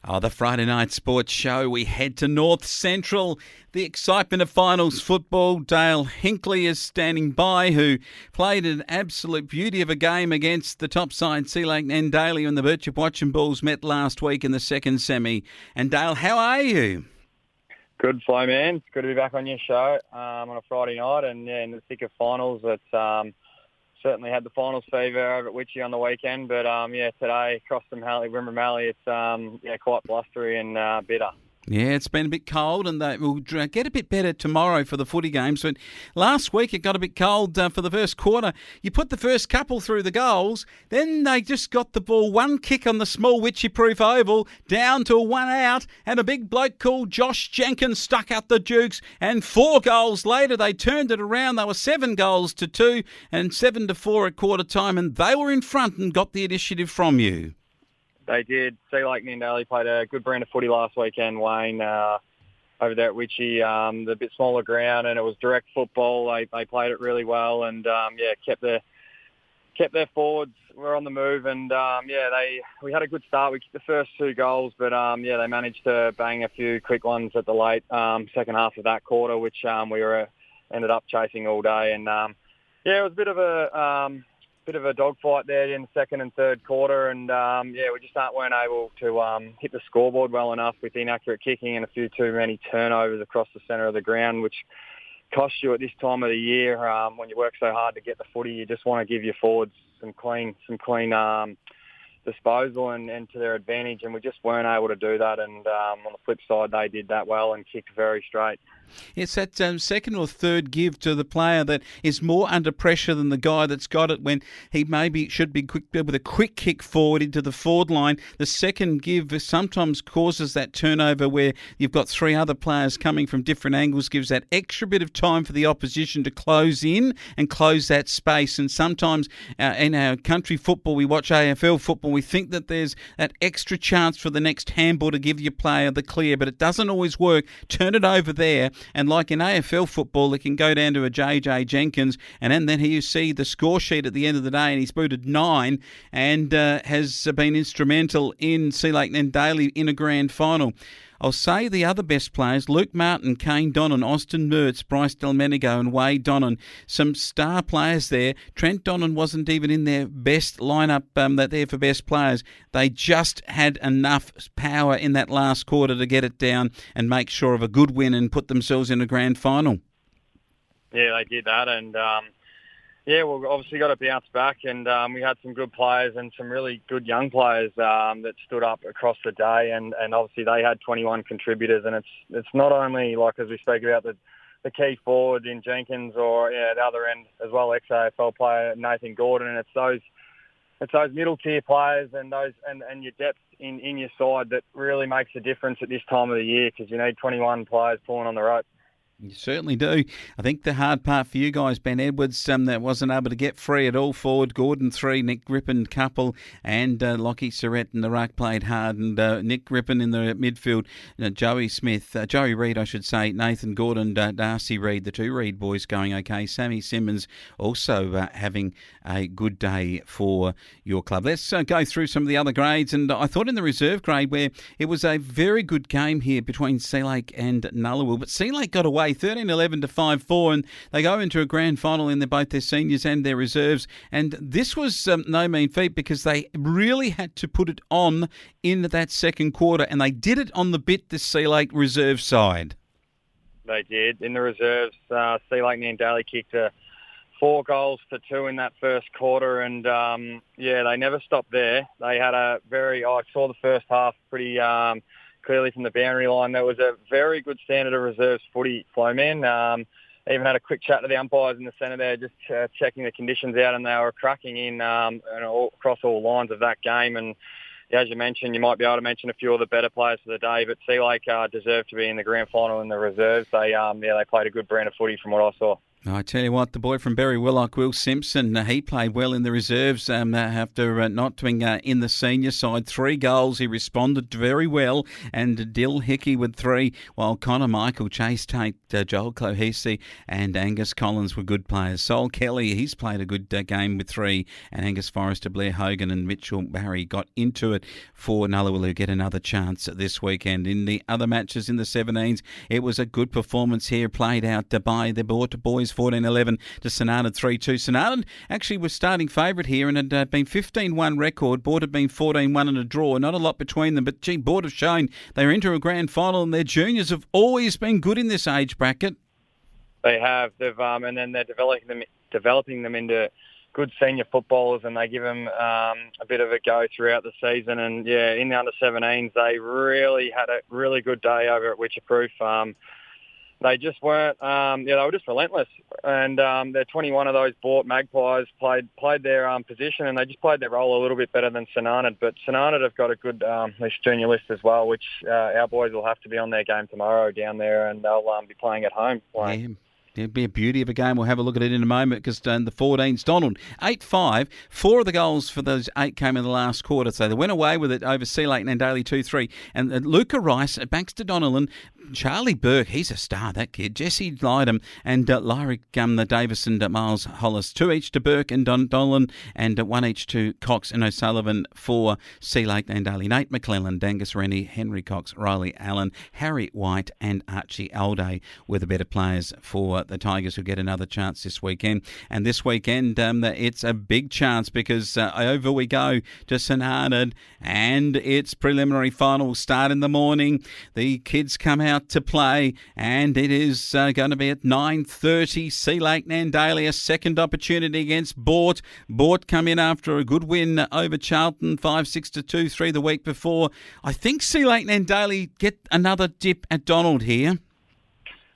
Oh, the Friday night sports show. We head to North Central. The excitement of finals football. Dale Hinkley is standing by, who played an absolute beauty of a game against the top side, Sea Lake and Daly, when the Birchip-Watchem Bulls met last week in the second semi. And Dale, how are you? Good, Flo, man. It's good to be back on your show on a Friday night, and in the thick of finals. It's certainly had the finals fever over at Witchy on the weekend, but today across the Wimmera Mallee, it's quite blustery and bitter. Yeah, it's been a bit cold, and we'll get a bit better tomorrow for the footy games. But last week it got a bit cold for the first quarter. You put the first couple through the goals, then they just got the ball one kick on the small Witchy-proof oval, down to a one out, and a big bloke called Josh Jenkins stuck out the Dukes, and 4 goals later they turned it around. They were 7-2 and 7-4 at quarter time, and they were in front and got the initiative from you. They did. Sea Lake and Daly played a good brand of footy last weekend, Wayne, over there at Witchy. The bit smaller ground, and it was direct football. They played it really well, and kept their forwards were on the move, and we had a good start. We kicked the first 2 goals, but they managed to bang a few quick ones at the late second half of that quarter, which we ended up chasing all day, and it was a bit of a dogfight there in the second and third quarter, and we just weren't able to hit the scoreboard well enough with inaccurate kicking and a few too many turnovers across the centre of the ground, which costs you at this time of the year. When you work so hard to get the footy, you just want to give your forwards some clean disposal and to their advantage, and we just weren't able to do that. And on the flip side, they did that well and kicked very straight. It's that second or third give to the player that is more under pressure than the guy that's got it when he maybe should be quick with a quick kick forward into the forward line. The second give sometimes causes that turnover where you've got 3 other players coming from different angles, gives that extra bit of time for the opposition to close in and close that space. And sometimes in our country football, we watch AFL football, we think that there's that extra chance for the next handball to give your player the clear, but it doesn't always work. Turn it over there. And like in AFL football, it can go down to a JJ Jenkins, and then you see the score sheet at the end of the day, and he's booted 9 and has been instrumental in Sea Lake and Daly in a grand final. I'll say the other best players, Luke Martin, Kane Donnan, Austin Mertz, Bryce Delmenigo and Wade Donnan, some star players there. Trent Donnan wasn't even in their best lineup that they're for best players. They just had enough power in that last quarter to get it down and make sure of a good win and put themselves in a grand final. Yeah, they did that, and we've obviously got to bounce back, and we had some good players and some really good young players that stood up across the day, and obviously they had 21 contributors, and it's not only, like as we spoke about, the key forward in Jenkins or at the other end as well, ex-AFL player Nathan Gordon, and it's those middle tier players and those and your depth in your side that really makes a difference at this time of the year, because you need 21 players pulling on the rope. You certainly do. I think the hard part for you guys, Ben Edwards, that wasn't able to get free at all forward. Gordon 3, Nick Grippen couple, and Lockie Surrett in the ruck played hard, and Nick Grippen in the midfield. Joey Reid, I should say, Nathan Gordon, Darcy Reid, the 2 Reid boys going okay. Sammy Simmons also having a good day for your club. Let's go through some of the other grades, and I thought in the reserve grade where it was a very good game here between Sea Lake and Nullawil, but Sea Lake got away 13-11 to 5-4, and they go into a grand final in both their seniors and their reserves. And this was no mean feat, because they really had to put it on in that second quarter, and they did it on the bit, this Sea Lake reserve side. They did. In the reserves, Sea Lake and Daly kicked 4 goals for 2 in that first quarter, and they never stopped there. They had I saw the first half pretty clearly from the boundary line. There was a very good standard of reserves footy, Flo, man. Even had a quick chat to the umpires in the centre there, just checking the conditions out, and they were cracking in across all lines of that game. And as you mentioned, you might be able to mention a few of the better players for the day, but Sea Lake deserved to be in the grand final in the reserves. They played a good brand of footy from what I saw. I tell you what, the boy from Berry Willock, Will Simpson, he played well in the reserves after not doing in the senior side. 3 goals, he responded very well, and Dill Hickey with 3, while Connor Michael, Chase Tate, Joel Clohesi and Angus Collins were good players. Sol Kelly, he's played a good game with 3, and Angus Forrester, Blair Hogan and Mitchell Barry got into it for Nullawil, who get another chance this weekend. In the other matches in the 17s, it was a good performance here, played out by the boys 14-11 to St Arnaud 3-2. St Arnaud actually was starting favourite here and had been 15-1 record. Board had been 14-1 and a draw. Not a lot between them, but gee, Board have shown they're into a grand final, and their juniors have always been good in this age bracket. They have. They've and then they're developing them into good senior footballers, and they give them a bit of a go throughout the season. And yeah, in the under-17s, they really had a really good day over at Birchip-Watchem. They just weren't, they were just relentless. And they're 21 of those bought Magpies played their position, and they just played their role a little bit better than St Arnaud. But St Arnaud have got a good junior list as well, which our boys will have to be on their game tomorrow down there, and they'll be playing at home. Yeah. It'd be a beauty of a game. We'll have a look at it in a moment, because the 14s, Donald, 8-5. 4 of the goals for those 8 came in the last quarter, so they went away with it over Sea Lake and Daly 2-3. And Luca Rice, Baxter Donnellan, Charlie Burke, he's a star, that kid, Jesse Lydham and Lyric Davison, Miles Hollis, 2 each to Burke and Donnellan, and 1 each to Cox and O'Sullivan for Sea Lake and Daly. Nate McClellan, Dangus Rennie, Henry Cox, Riley Allen, Harry White and Archie Alday were the better players for the Tigers, who get another chance this weekend. And this weekend, it's a big chance, because over we go to St Arnaud, and its preliminary final will start in the morning. The kids come out to play, and it is going to be at 9:30. Sea Lake Nandaly, a second opportunity against Bort. Bort come in after a good win over Charlton, 5-6 to 2-3 the week before. I think Sea Lake Nandaly get another dip at Donald here.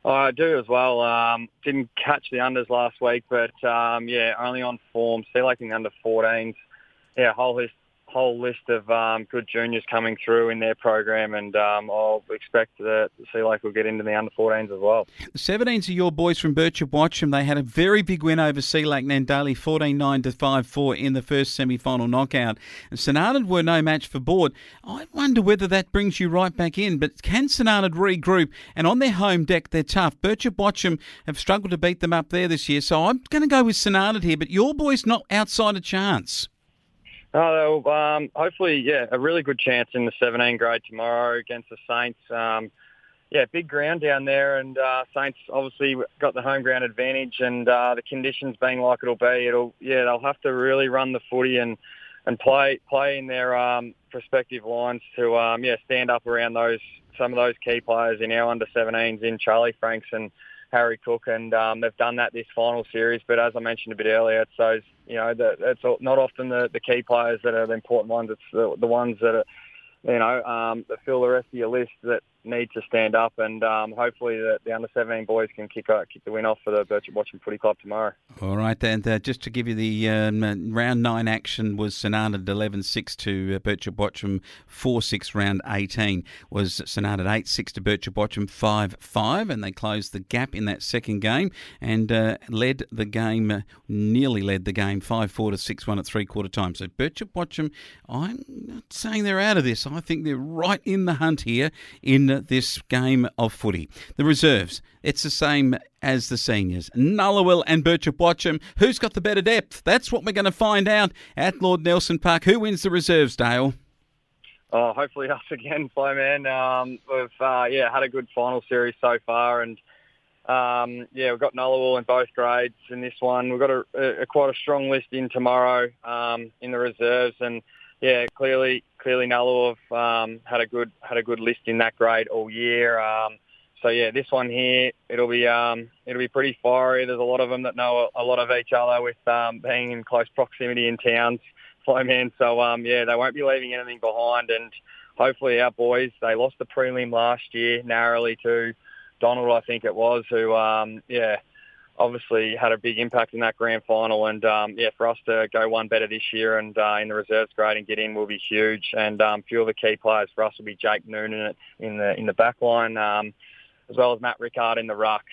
I do as well. Didn't catch the unders last week, but only on form. Sea Lake in the under 14s. Yeah, whole list of good juniors coming through in their program, and I'll expect that Sea Lake will get into the under 14s as well. The 17s are your boys from Birchip-Watchem. They had a very big win over Sea Lake Nandaly, 14-9 to 5-4 in the first semi-final knockout. And St Arnaud were no match for Board. I wonder whether that brings you right back in, but can St Arnaud regroup? And on their home deck, they're tough. Birchip-Watchem have struggled to beat them up there this year, so I'm going to go with St Arnaud here, but your boys not outside a chance. Hopefully, a really good chance in the 17 grade tomorrow against the Saints. Big ground down there, and Saints obviously got the home ground advantage, and the conditions being like it'll be, they'll have to really run the footy and play in their respective lines to stand up around some of those key players in our under 17s in Charlie Franks and Harry Cook, and they've done that this final series. But as I mentioned a bit earlier, it's those, it's not often the key players that are the important ones. It's the ones that are, that fill the rest of your list that need to stand up, and hopefully the under-17 boys can kick the win off for the Birchip-Watchem Footy Club tomorrow. All right, and just to give you the round 9 action was St Arnaud 11-6 to Birchip-Watchem, 4-6 round 18 was St Arnaud 8-6 to Birchip-Watchem, 5-5, and they closed the gap in that second game and nearly led the game 5-4 to 6-1 at three-quarter time. So Birchip-Watchem, I'm not saying they're out of this. I think they're right in the hunt here in this game of footy. The reserves, it's the same as the seniors. Nullawil and Birchip-Watchem. Who's got the better depth? That's what we're going to find out at Lord Nelson Park. Who wins the reserves, Dale? Hopefully us again, Flowman. We've had a good final series so far, and we've got Nullawil in both grades in this one. We've got quite a strong list in tomorrow in the reserves, and clearly Nullawil have had a good list in that grade all year. This one here, it'll be pretty fiery. There's a lot of them that know a lot of each other with being in close proximity in towns, Flowman. So they won't be leaving anything behind, and hopefully our boys, they lost the prelim last year narrowly to Donald, I think it was, who obviously had a big impact in that grand final, and for us to go one better this year and in the reserves grade and get in will be huge. And a few of the key players for us will be Jake Noonan in the back line. as well as Matt Rickard in the ruck.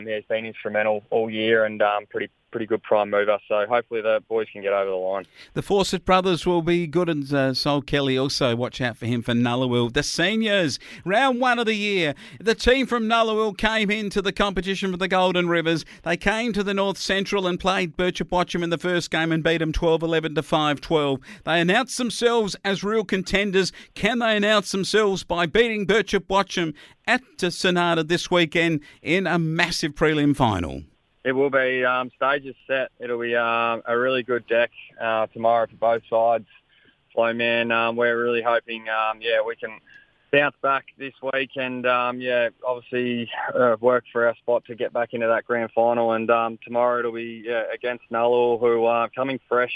He's been instrumental all year and pretty good prime mover. So hopefully the boys can get over the line. The Fawcett brothers will be good, and Sol Kelly also. Watch out for him for Nullawil. The seniors, round 1 of the year. The team from Nullawil came into the competition for the Golden Rivers. They came to the North Central and played Birchip-Watchem in the first game and beat them 12-11 to 5-12. They announced themselves as real contenders. Can they announce themselves by beating Birchip-Watchem at Sonata this weekend in a massive prelim final? It will be. Stages set. It'll be a really good deck tomorrow for both sides. Flow man, we're really hoping, we can bounce back this week and, obviously work for our spot to get back into that grand final. And tomorrow it'll be against Nullawil, who are coming fresh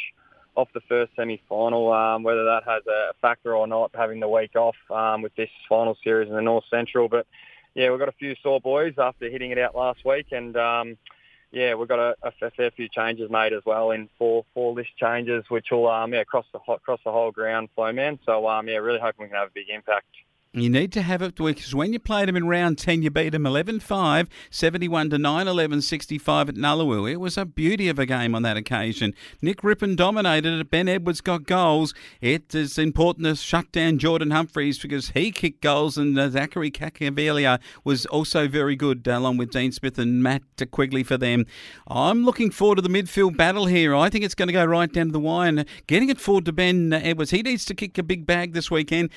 off the first semi-final, whether that has a factor or not, having the week off with this final series in the North Central. But, we've got a few sore boys after hitting it out last week, and we've got a fair few changes made as well in four list changes, which will across the whole ground, flow man. So really hoping we can have a big impact. You need to have it, because when you played them in round 10, you beat them 11-5, 71 to 9, 11-65 at Nullawil. It was a beauty of a game on that occasion. Nick Rippon dominated it. Ben Edwards got goals. It is important to shut down Jordan Humphreys because he kicked goals, and Zachary Cacavelia was also very good, along with Dean Smith and Matt Quigley for them. I'm looking forward to the midfield battle here. I think it's going to go right down to the wire, and getting it forward to Ben Edwards. He needs to kick a big bag this weekend.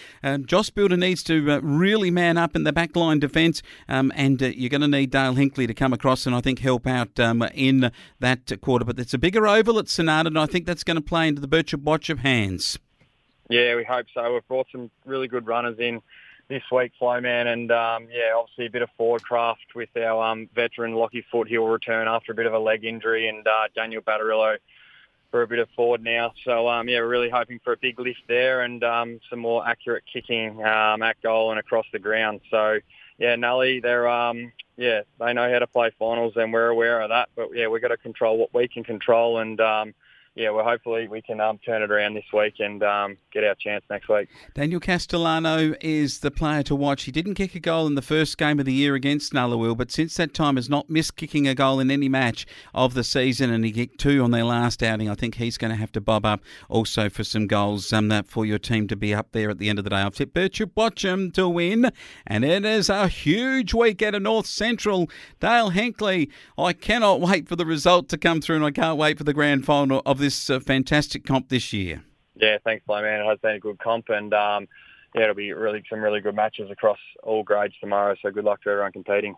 Joss Builder needs to really man up in the backline defence, and you're going to need Dale Hinkley to come across and I think help out in that quarter. But it's a bigger oval at Sonata, and I think that's going to play into the Birchip-Watchem hands. Yeah, we hope so. We've brought some really good runners in this week, Flowman, and obviously a bit of forward craft with our veteran Lockie Foot. He'll return after a bit of a leg injury, and Daniel Battarillo for a bit of forward now. So, we're really hoping for a big lift there and some more accurate kicking at goal and across the ground. So, Nully, they're, they know how to play finals, and we're aware of that. But, we've got to control what we can control, and hopefully we can turn it around this week and get our chance next week. Daniel Castellano is the player to watch. He didn't kick a goal in the first game of the year against Nullawil, but since that time has not missed kicking a goal in any match of the season, and he kicked 2 on their last outing. I think he's going to have to bob up also for some goals for your team to be up there at the end of the day. I've tipped Birchip-Watchem to win, and it is a huge week at a North Central. Dale Hinkley, I cannot wait for the result to come through, and I can't wait for the grand final of this fantastic comp this year. Yeah, thanks, man. It has been a good comp, and it'll be some really good matches across all grades tomorrow. So good luck to everyone competing.